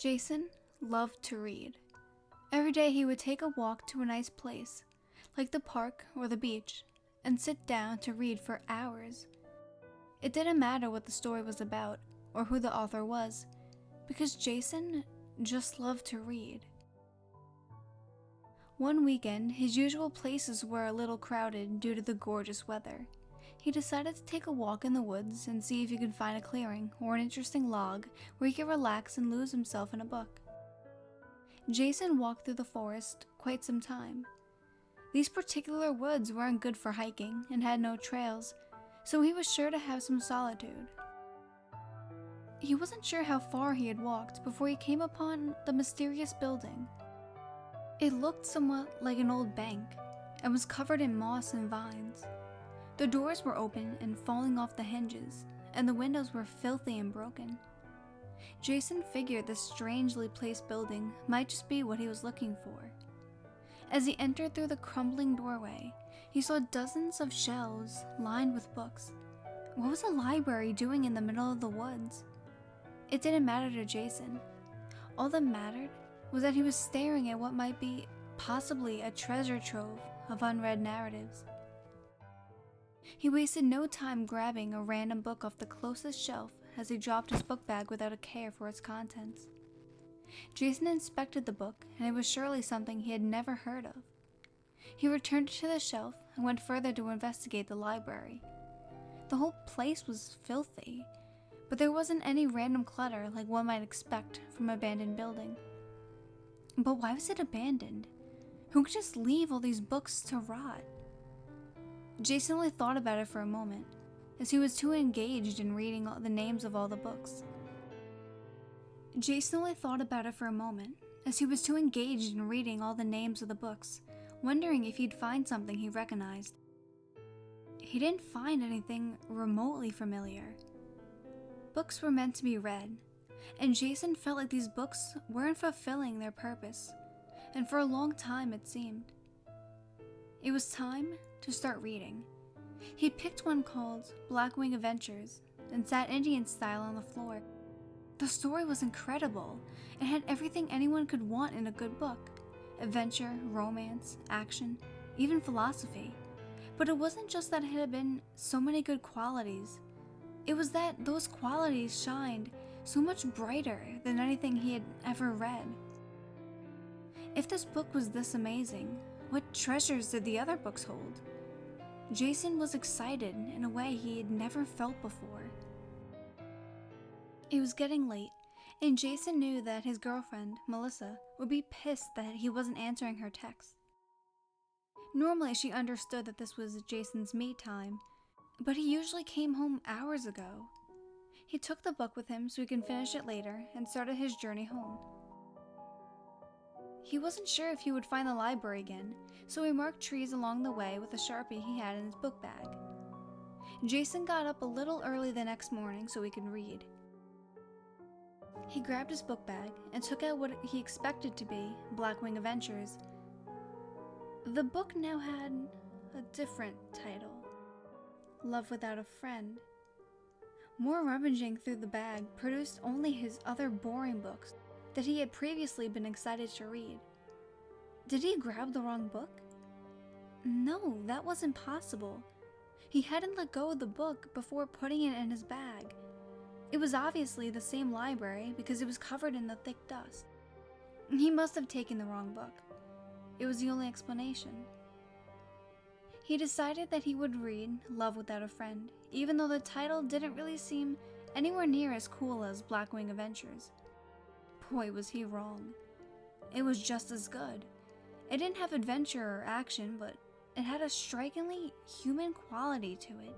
Jason loved to read. Every day he would take a walk to a nice place, like the park or the beach, and sit down to read for hours. It didn't matter what the story was about or who the author was, because Jason just loved to read. One weekend, his usual places were a little crowded due to the gorgeous weather. He decided to take a walk in the woods and see if he could find a clearing or an interesting log where he could relax and lose himself in a book. Jason walked through the forest quite some time. These particular woods weren't good for hiking and had no trails, so he was sure to have some solitude. He wasn't sure how far he had walked before he came upon the mysterious building. It looked somewhat like an old bank and was covered in moss and vines. The doors were open and falling off the hinges, and the windows were filthy and broken. Jason figured this strangely placed building might just be what he was looking for. As he entered through the crumbling doorway, he saw dozens of shelves lined with books. What was a library doing in the middle of the woods? It didn't matter to Jason. All that mattered was that he was staring at what might be possibly a treasure trove of unread narratives. He wasted no time grabbing a random book off the closest shelf as he dropped his book bag without a care for its contents. Jason inspected the book, and it was surely something he had never heard of. He returned it to the shelf and went further to investigate the library. The whole place was filthy, but there wasn't any random clutter like one might expect from an abandoned building. But why was it abandoned? Who could just leave all these books to rot? Jason only thought about it for a moment, as he was too engaged in reading the names of all the books. Wondering if he'd find something he recognized. He didn't find anything remotely familiar. Books were meant to be read, and Jason felt like these books weren't fulfilling their purpose, and for a long time it seemed. It was time to start reading. He picked one called Blackwing Adventures and sat Indian style on the floor. The story was incredible. It had everything anyone could want in a good book: adventure, romance, action, even philosophy. But it wasn't just that it had been so many good qualities. It was that those qualities shined so much brighter than anything he had ever read. If this book was this amazing, what treasures did the other books hold? Jason was excited in a way he had never felt before. It was getting late, and Jason knew that his girlfriend, Melissa, would be pissed that he wasn't answering her texts. Normally, she understood that this was Jason's me time, but he usually came home hours ago. He took the book with him so he could finish it later and started his journey home. He wasn't sure if he would find the library again, so he marked trees along the way with a Sharpie he had in his book bag. Jason got up a little early the next morning so he could read. He grabbed his book bag and took out what he expected to be Blackwing Adventures. The book now had a different title: Love Without a Friend. More rummaging through the bag produced only his other boring books that he had previously been excited to read. Did he grab the wrong book? No, that wasn't possible. He hadn't let go of the book before putting it in his bag. It was obviously the same library because it was covered in the thick dust. He must have taken the wrong book. It was the only explanation. He decided that he would read Love Without a Friend, even though the title didn't really seem anywhere near as cool as Blackwing Adventures. Boy, was he wrong. It was just as good. It didn't have adventure or action, but it had a strikingly human quality to it.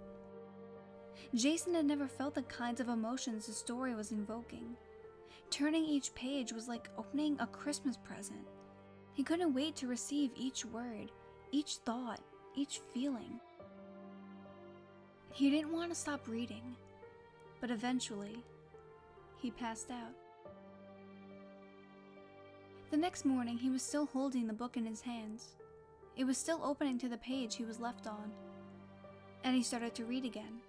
Jason had never felt the kinds of emotions the story was invoking. Turning each page was like opening a Christmas present. He couldn't wait to receive each word, each thought, each feeling. He didn't want to stop reading, but eventually, he passed out. The next morning, he was still holding the book in his hands. It was still opening to the page he was left on, and he started to read again.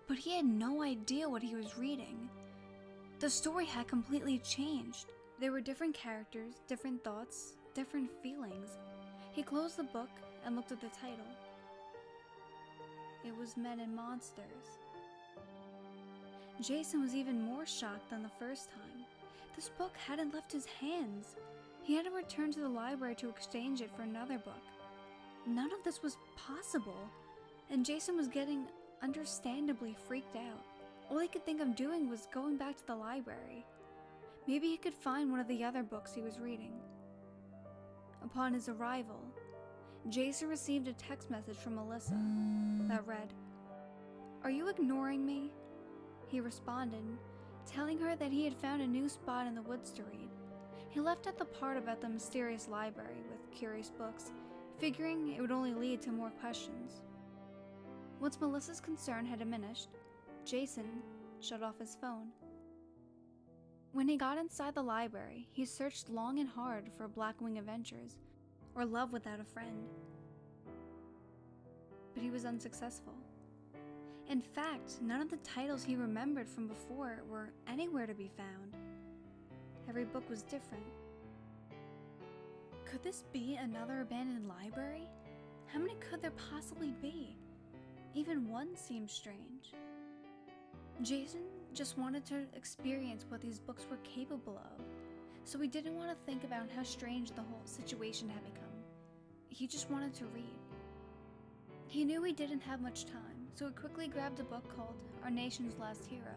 But he had no idea what he was reading. The story had completely changed. There were different characters, different thoughts, different feelings. He closed the book and looked at the title. It was Men and Monsters. Jason was even more shocked than the first time. This book hadn't left his hands. He had to return to the library to exchange it for another book. None of this was possible, and Jason was getting understandably freaked out. All he could think of doing was going back to the library. Maybe he could find one of the other books he was reading. Upon his arrival, Jason received a text message from Melissa that read, "Are you ignoring me?" He responded, telling her that he had found a new spot in the woods to read. He left at the part about the mysterious library with curious books, figuring it would only lead to more questions. Once Melissa's concern had diminished, Jason shut off his phone. When he got inside the library, he searched long and hard for Blackwing Adventures or Love Without a Friend. But he was unsuccessful. In fact, none of the titles he remembered from before were anywhere to be found. Every book was different. Could this be another abandoned library? How many could there possibly be? Even one seemed strange. Jason just wanted to experience what these books were capable of, so he didn't want to think about how strange the whole situation had become. He just wanted to read. He knew he didn't have much time, so he quickly grabbed a book called Our Nation's Last Hero.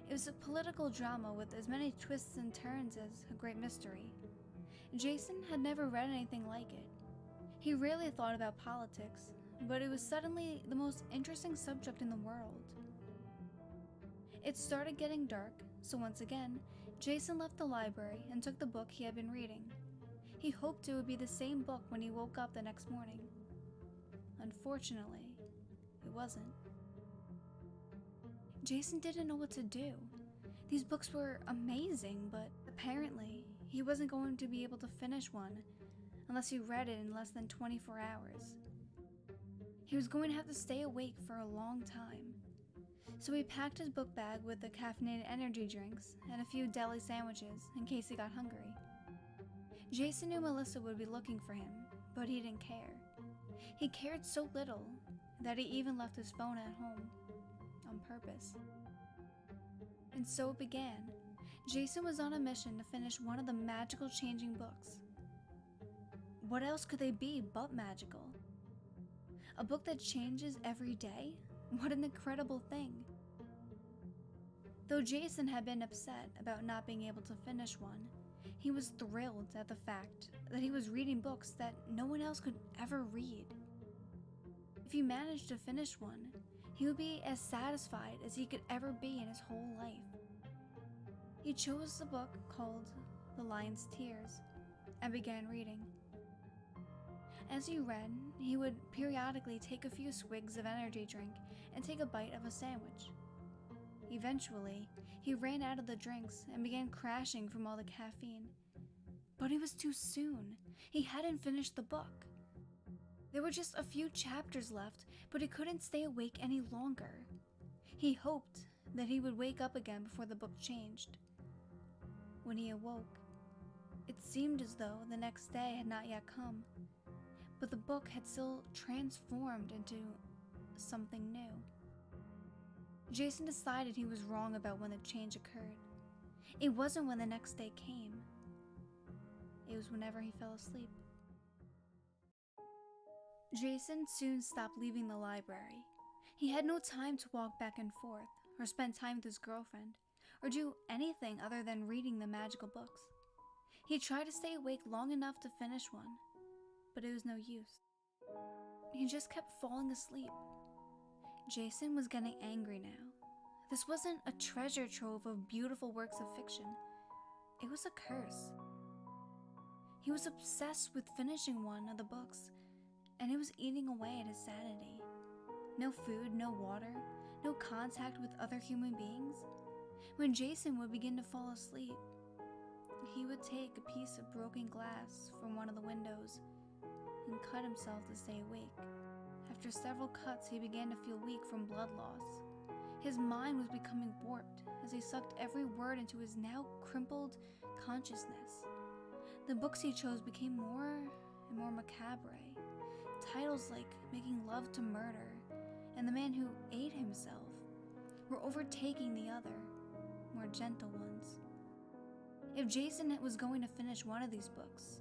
It was a political drama with as many twists and turns as a great mystery. Jason had never read anything like it. He rarely thought about politics, but it was suddenly the most interesting subject in the world. It started getting dark, so once again, Jason left the library and took the book he had been reading. He hoped it would be the same book when he woke up the next morning. Unfortunately, it wasn't. Jason didn't know what to do. These books were amazing, but apparently he wasn't going to be able to finish one unless he read it in less than 24 hours. He was going to have to stay awake for a long time. So he packed his book bag with the caffeinated energy drinks and a few deli sandwiches in case he got hungry. Jason knew Melissa would be looking for him, but he didn't care. He cared so little that he even left his phone at home, on purpose. And so it began. Jason was on a mission to finish one of the magical changing books. What else could they be but magical? A book that changes every day? What an incredible thing. Though Jason had been upset about not being able to finish one, he was thrilled at the fact that he was reading books that no one else could ever read. If he managed to finish one, he would be as satisfied as he could ever be in his whole life. He chose the book called The Lion's Tears and began reading. As he read, he would periodically take a few swigs of energy drink and take a bite of a sandwich. Eventually, he ran out of the drinks and began crashing from all the caffeine. But it was too soon. He hadn't finished the book. There were just a few chapters left, but he couldn't stay awake any longer. He hoped that he would wake up again before the book changed. When he awoke, it seemed as though the next day had not yet come, but the book had still transformed into something new. Jason decided he was wrong about when the change occurred. It wasn't when the next day came. It was whenever he fell asleep. Jason soon stopped leaving the library. He had no time to walk back and forth, or spend time with his girlfriend, or do anything other than reading the magical books. He tried to stay awake long enough to finish one, but it was no use. He just kept falling asleep. Jason was getting angry now. This wasn't a treasure trove of beautiful works of fiction. It was a curse. He was obsessed with finishing one of the books, and it was eating away at his sanity. No food, no water, no contact with other human beings. When Jason would begin to fall asleep, he would take a piece of broken glass from one of the windows and cut himself to stay awake. After several cuts, he began to feel weak from blood loss. His mind was becoming warped warped as he sucked every word into his now crumpled consciousness. The books he chose became more and more macabre. Titles like Making Love to Murder and The Man Who Ate Himself were overtaking the other, more gentle ones. If Jason was going to finish one of these books,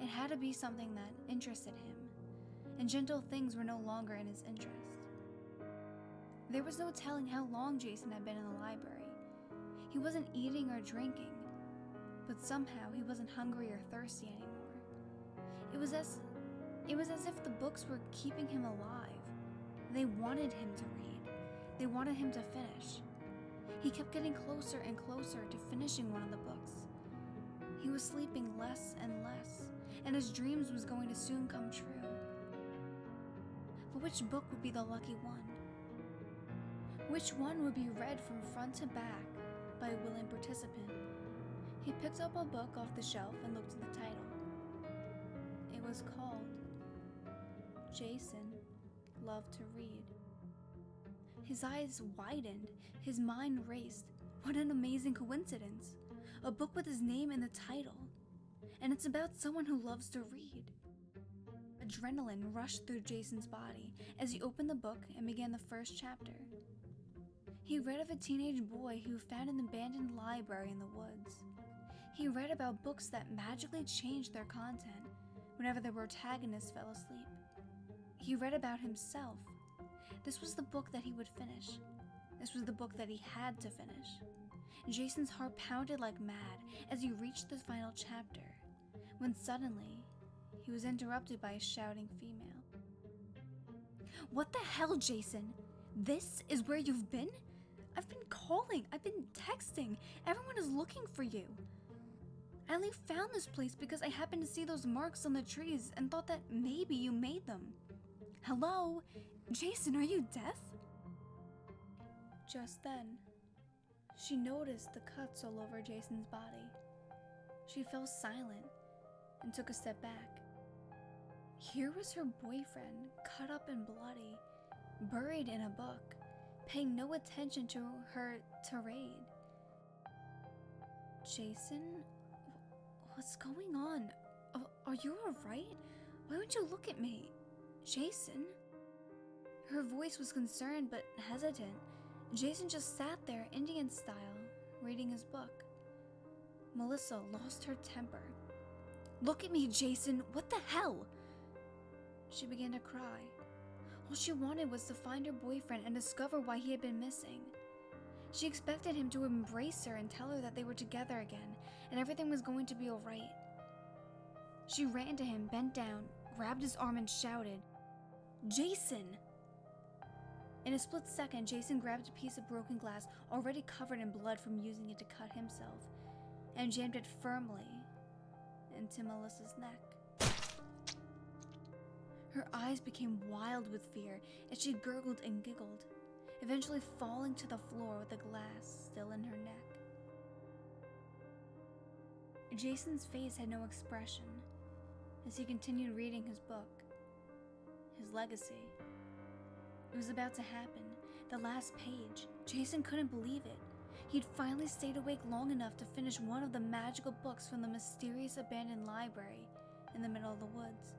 it had to be something that interested him, and gentle things were no longer in his interest. There was no telling how long Jason had been in the library. He wasn't eating or drinking, but somehow he wasn't hungry or thirsty anymore. It was as if the books were keeping him alive. They wanted him to read. They wanted him to finish. He kept getting closer and closer to finishing one of the books. He was sleeping less and less, and his dreams was going to soon come true. But which book would be the lucky one? Which one would be read from front to back by a willing participant? He picked up a book off the shelf and looked at the title. It was called Jason Loved to Read. His eyes widened, his mind raced. What an amazing coincidence! A book with his name in the title, and it's about someone who loves to read. Adrenaline rushed through Jason's body as he opened the book and began the first chapter. He read of a teenage boy who found an abandoned library in the woods. He read about books that magically changed their content whenever the protagonist fell asleep. He read about himself. This was the book that he would finish. This was the book that he had to finish. Jason's heart pounded like mad as he reached the final chapter, when suddenly, he was interrupted by a shouting female. "What the hell, Jason? This is where you've been? I've been calling, I've been texting, everyone is looking for you. I only found this place because I happened to see those marks on the trees and thought that maybe you made them. Hello? Jason, are you deaf?" Just then, she noticed the cuts all over Jason's body. She fell silent and took a step back. Here was her boyfriend, cut up and bloody, buried in a book, paying no attention to her tirade. "Jason, what's going on? Are you alright? Why won't you look at me? Jason?" Her voice was concerned but hesitant. Jason just sat there, Indian style, reading his book. Melissa lost her temper. "Look at me, Jason! What the hell?" She began to cry. All she wanted was to find her boyfriend and discover why he had been missing. She expected him to embrace her and tell her that they were together again and everything was going to be alright. She ran to him, bent down, grabbed his arm and shouted, "Jason!" In a split second, Jason grabbed a piece of broken glass already covered in blood from using it to cut himself and jammed it firmly into Melissa's neck. Her eyes became wild with fear as she gurgled and giggled, eventually falling to the floor with the glass still in her neck. Jason's face had no expression as he continued reading his book, his legacy. It was about to happen. The last page. Jason couldn't believe it. He'd finally stayed awake long enough to finish one of the magical books from the mysterious abandoned library in the middle of the woods.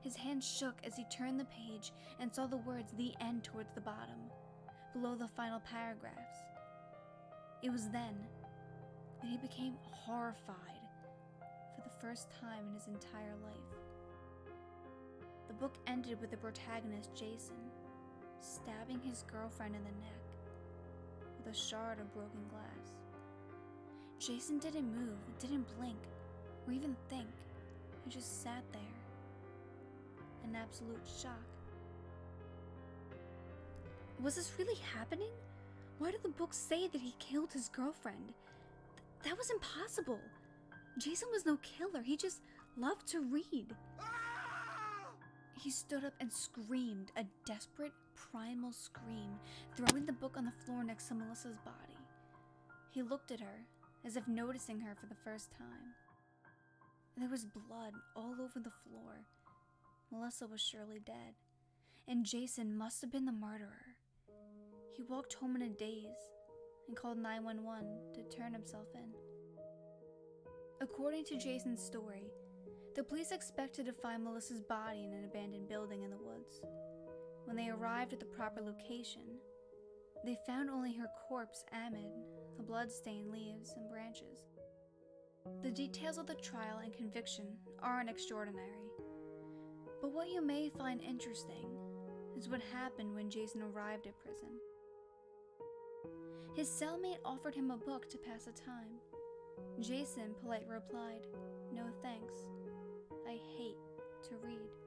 His hand shook as he turned the page and saw the words "The End" towards the bottom, below the final paragraphs. It was then that he became horrified for the first time in his entire life. The book ended with the protagonist, Jason, stabbing his girlfriend in the neck with a shard of broken glass. Jason didn't move, didn't blink, or even think. He just sat there, in absolute shock. Was this really happening? Why did the book say that he killed his girlfriend? That was impossible. Jason was no killer, he just loved to read. He stood up and screamed, a desperate, primal scream, throwing the book on the floor next to Melissa's body. He looked at her, as if noticing her for the first time. There was blood all over the floor. Melissa was surely dead, and Jason must have been the murderer. He walked home in a daze and called 911 to turn himself in. According to Jason's story, the police expected to find Melissa's body in an abandoned building in the woods. When they arrived at the proper location, they found only her corpse amid the blood-stained leaves and branches. The details of the trial and conviction aren't extraordinary, but what you may find interesting is what happened when Jason arrived at prison. His cellmate offered him a book to pass the time. Jason politely replied, "No thanks. I hate to read."